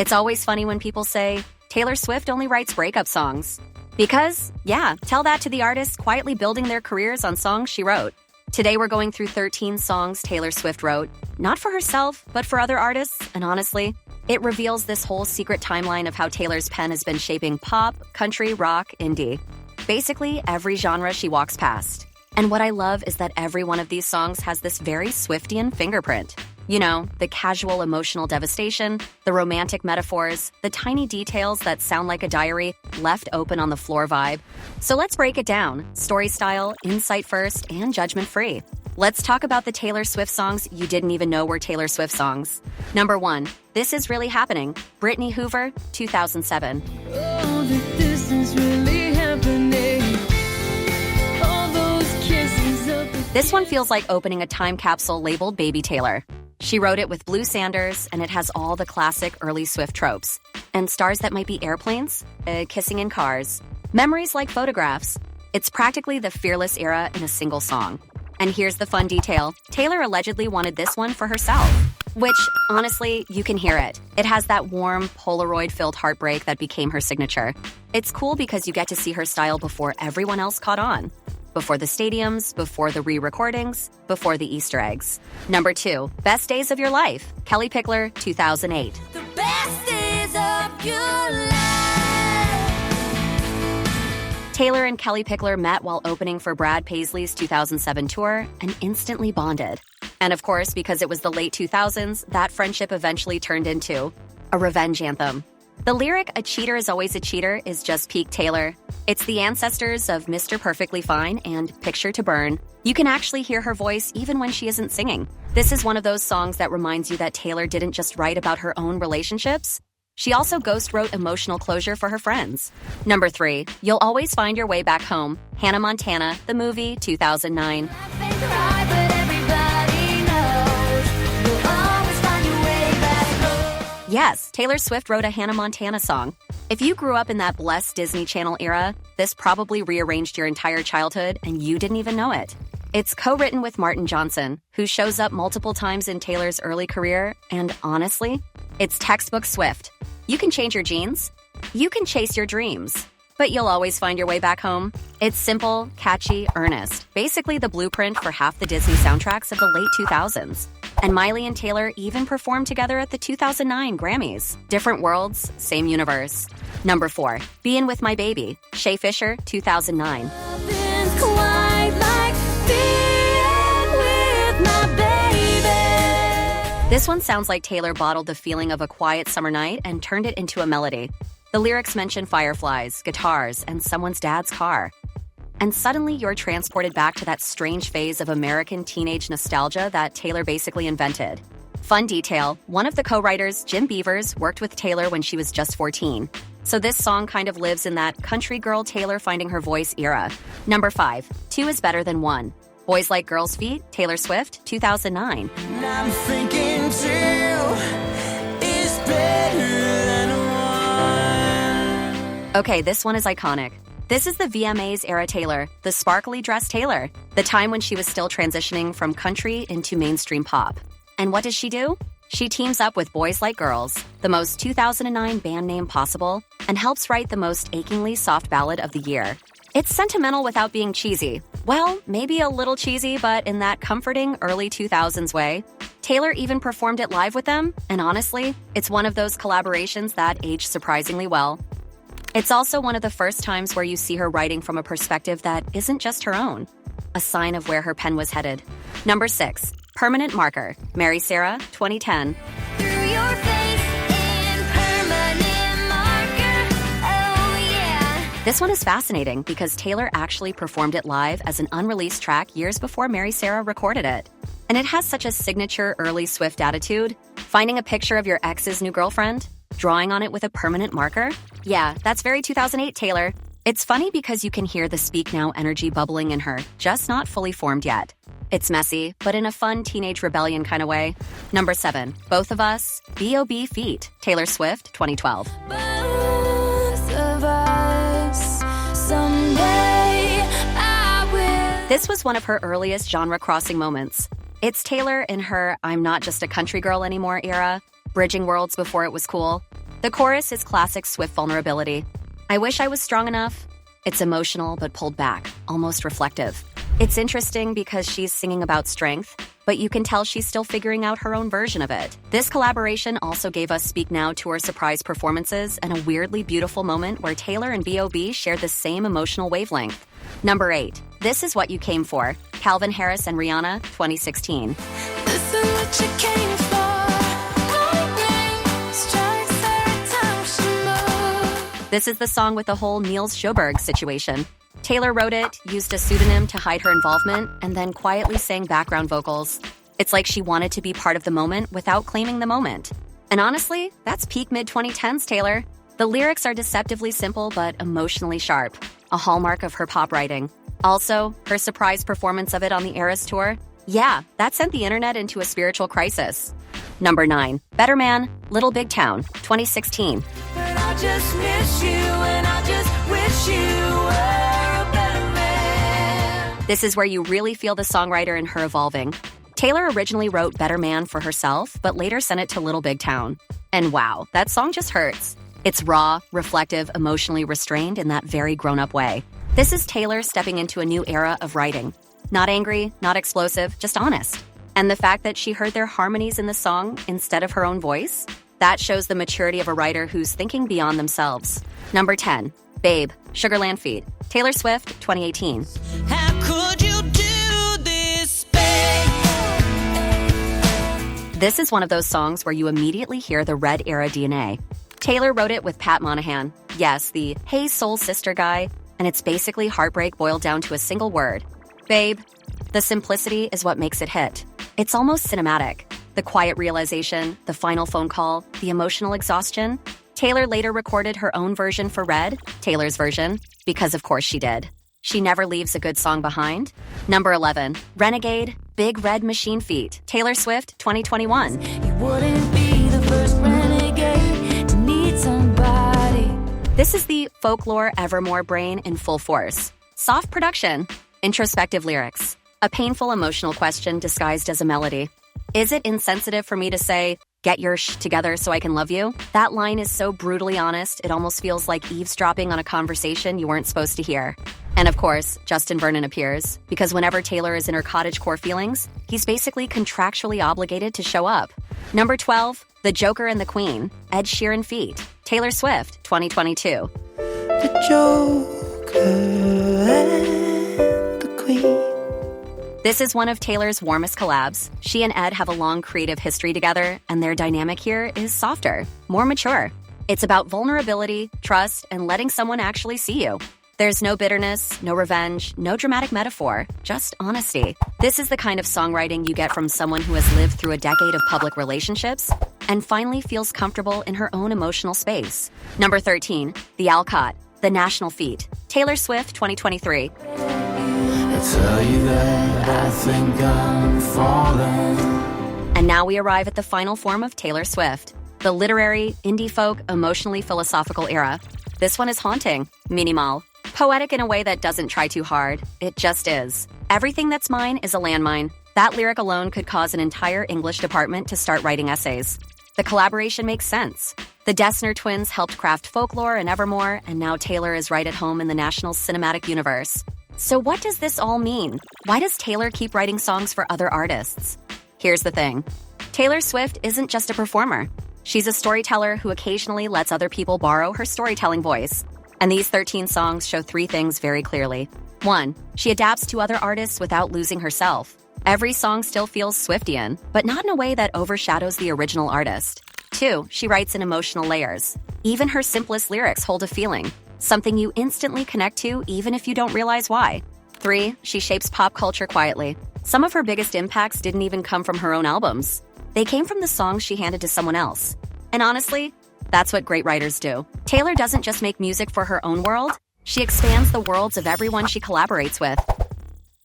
It's always funny when people say, Taylor Swift only writes breakup songs. Because, yeah, tell that to the artists quietly building their careers on songs she wrote. Today we're going through 13 songs Taylor Swift wrote, not for herself, but for other artists, and honestly, it reveals this whole secret timeline of how Taylor's pen has been shaping pop, country, rock, indie. Basically, every genre she walks past. And what I love is that every one of these songs has this very Swiftian fingerprint. You know, the casual emotional devastation, the romantic metaphors, the tiny details that sound like a diary left open on the floor vibe. So let's break it down, story style, insight first, and judgment free. Let's talk about the Taylor Swift songs you didn't even know were Taylor Swift songs. Number 1, This Is Really Happening, Brittany Hoover, 2007. Oh, this is really happening. All those kisses up. This one feels like opening a time capsule labeled Baby Taylor. She wrote it with Blue Sanders, and it has all the classic early Swift tropes. And stars that might be airplanes, kissing in cars, memories like photographs. It's practically the Fearless era in a single song. And here's the fun detail. Taylor allegedly wanted this one for herself. Which, honestly, you can hear it. It has that warm, Polaroid-filled heartbreak that became her signature. It's cool because you get to see her style before everyone else caught on. Before the stadiums, before the re-recordings, before the Easter eggs. Number 2, Best Days of Your Life, Kellie Pickler, 2008. The best days of your life. Taylor and Kellie Pickler met while opening for Brad Paisley's 2007 tour and instantly bonded. And of course, because it was the late 2000s, that friendship eventually turned into a revenge anthem. The lyric, "A cheater is always a cheater," is just peak Taylor. It's the ancestors of Mr. Perfectly Fine and Picture to Burn. You can actually hear her voice even when she isn't singing. This is one of those songs that reminds you that Taylor didn't just write about her own relationships. She also ghost wrote emotional closure for her friends. Number 3, You'll Always Find Your Way Back Home, Hannah Montana, the movie, 2009. Yes, Taylor Swift wrote a Hannah Montana song. If you grew up in that blessed Disney Channel era, this probably rearranged your entire childhood and you didn't even know it. It's co-written with Martin Johnson, who shows up multiple times in Taylor's early career, and honestly, it's textbook Swift. You can change your jeans, you can chase your dreams, but you'll always find your way back home. It's simple, catchy, earnest, basically the blueprint for half the Disney soundtracks of the late 2000s. And Miley and Taylor even performed together at the 2009 Grammys. Different worlds, same universe. Number 4, Bein' With My Baby, Shay Fisher, 2009. Nothing's quite like being with my baby. This one sounds like Taylor bottled the feeling of a quiet summer night and turned it into a melody. The lyrics mention fireflies, guitars, and someone's dad's car. And suddenly you're transported back to that strange phase of American teenage nostalgia that Taylor basically invented. Fun detail, one of the co-writers, Jim Beavers, worked with Taylor when she was just 14. So this song kind of lives in that country girl Taylor finding her voice era. Number 5, 2 is Better Than 1. Boys Like Girls' Feet, Taylor Swift, 2009. And I'm thinking 2 is better than 1. Okay, this one is iconic. This is the VMAs era Taylor, the sparkly dress Taylor, the time when she was still transitioning from country into mainstream pop. And what does she do? She teams up with Boys Like Girls, the most 2009 band name possible, and helps write the most achingly soft ballad of the year. It's sentimental without being cheesy. Well, maybe a little cheesy, but in that comforting early 2000s way. Taylor even performed it live with them, and honestly, it's one of those collaborations that aged surprisingly well. It's also one of the first times where you see her writing from a perspective that isn't just her own, a sign of where her pen was headed. Number 6, Permanent Marker, Mary Sarah, 2010. Through your face in permanent marker, oh yeah. This one is fascinating because Taylor actually performed it live as an unreleased track years before Mary Sarah recorded it. And it has such a signature early Swift attitude. Finding a picture of your ex's new girlfriend, drawing on it with a permanent marker? Yeah, that's very 2008 Taylor. It's funny because you can hear the Speak Now energy bubbling in her, just not fully formed yet. It's messy, but in a fun teenage rebellion kind of way. Number 7, Both of Us, B.O.B. Feet, Taylor Swift, 2012. Both of us, someday I will. This was one of her earliest genre-crossing moments. It's Taylor in her I'm not just a country girl anymore era, bridging worlds before it was cool. The chorus is classic Swift vulnerability. I wish I was strong enough. It's emotional but pulled back, almost reflective. It's interesting because she's singing about strength, but you can tell she's still figuring out her own version of it. This collaboration also gave us Speak Now tour surprise performances and a weirdly beautiful moment where Taylor and B.O.B. shared the same emotional wavelength. Number 8. This Is What You Came For. Calvin Harris and Rihanna, 2016. This is what you came for. Lightning strikes every time she moves. This is the song with the whole Niels Sjoberg situation. Taylor wrote it, used a pseudonym to hide her involvement, and then quietly sang background vocals. It's like she wanted to be part of the moment without claiming the moment. And honestly, that's peak mid-2010s Taylor. The lyrics are deceptively simple but emotionally sharp, a hallmark of her pop writing. Also, her surprise performance of it on the Eras Tour, yeah, that sent the internet into a spiritual crisis. Number 9. Better Man, Little Big Town, 2016. And I just miss you, and I just wish you were a better man. This is where you really feel the songwriter in her evolving. Taylor originally wrote Better Man for herself, but later sent it to Little Big Town. And wow, that song just hurts. It's raw, reflective, emotionally restrained in that very grown-up way. This is Taylor stepping into a new era of writing. Not angry, not explosive, just honest. And the fact that she heard their harmonies in the song instead of her own voice, that shows the maturity of a writer who's thinking beyond themselves. Number 10. Babe, Sugarland feat. Taylor Swift, 2018. How could you do this, babe? This is one of those songs where you immediately hear the Red Era DNA. Taylor wrote it with Pat Monahan. Yes, the Hey Soul Sister guy, and it's basically heartbreak boiled down to a single word. Babe. The simplicity is what makes it hit. It's almost cinematic. The quiet realization, the final phone call, the emotional exhaustion. Taylor later recorded her own version for Red, Taylor's version, because of course she did. She never leaves a good song behind. Number 11. Renegade, Big Red Machine feat. Taylor Swift, 2021. You wouldn't be the first renegade to need somebody. This is the folklore Evermore brain in full force. Soft production, introspective lyrics, a painful emotional question disguised as a melody. Is it insensitive for me to say, get your sh together so I can love you? That line is so brutally honest, it almost feels like eavesdropping on a conversation you weren't supposed to hear. And of course, Justin Vernon appears, because whenever Taylor is in her cottagecore feelings, he's basically contractually obligated to show up. Number 12, The Joker and the Queen, Ed Sheeran feat. Taylor Swift, 2022. The Joker and the Queen. This is one of Taylor's warmest collabs. She and Ed have a long creative history together, and their dynamic here is softer, more mature. It's about vulnerability, trust, and letting someone actually see you. There's no bitterness, no revenge, no dramatic metaphor, just honesty. This is the kind of songwriting you get from someone who has lived through a decade of public relationships and finally feels comfortable in her own emotional space. Number 13, The Alcott, The National feat. Taylor Swift, 2023. I tell you that I think I'm falling. And now we arrive at the final form of Taylor Swift, the literary, indie folk, emotionally philosophical era. This one is haunting, minimal, poetic in a way that doesn't try too hard. It just is. Everything that's mine is a landmine. That lyric alone could cause an entire English department to start writing essays. The collaboration makes sense. The Dessner twins helped craft folklore and Evermore, and now Taylor is right at home in the national cinematic universe. So what does this all mean? Why does Taylor keep writing songs for other artists? Here's the thing. Taylor Swift isn't just a performer. She's a storyteller who occasionally lets other people borrow her storytelling voice. And these 13 songs show 3 things very clearly. 1, she adapts to other artists without losing herself. Every song still feels Swiftian, but not in a way that overshadows the original artist. 2, she writes in emotional layers. Even her simplest lyrics hold a feeling, something you instantly connect to even if you don't realize why. 3, she shapes pop culture quietly. Some of her biggest impacts didn't even come from her own albums. They came from the songs she handed to someone else. And honestly, that's what great writers do. Taylor doesn't just make music for her own world, she expands the worlds of everyone she collaborates with.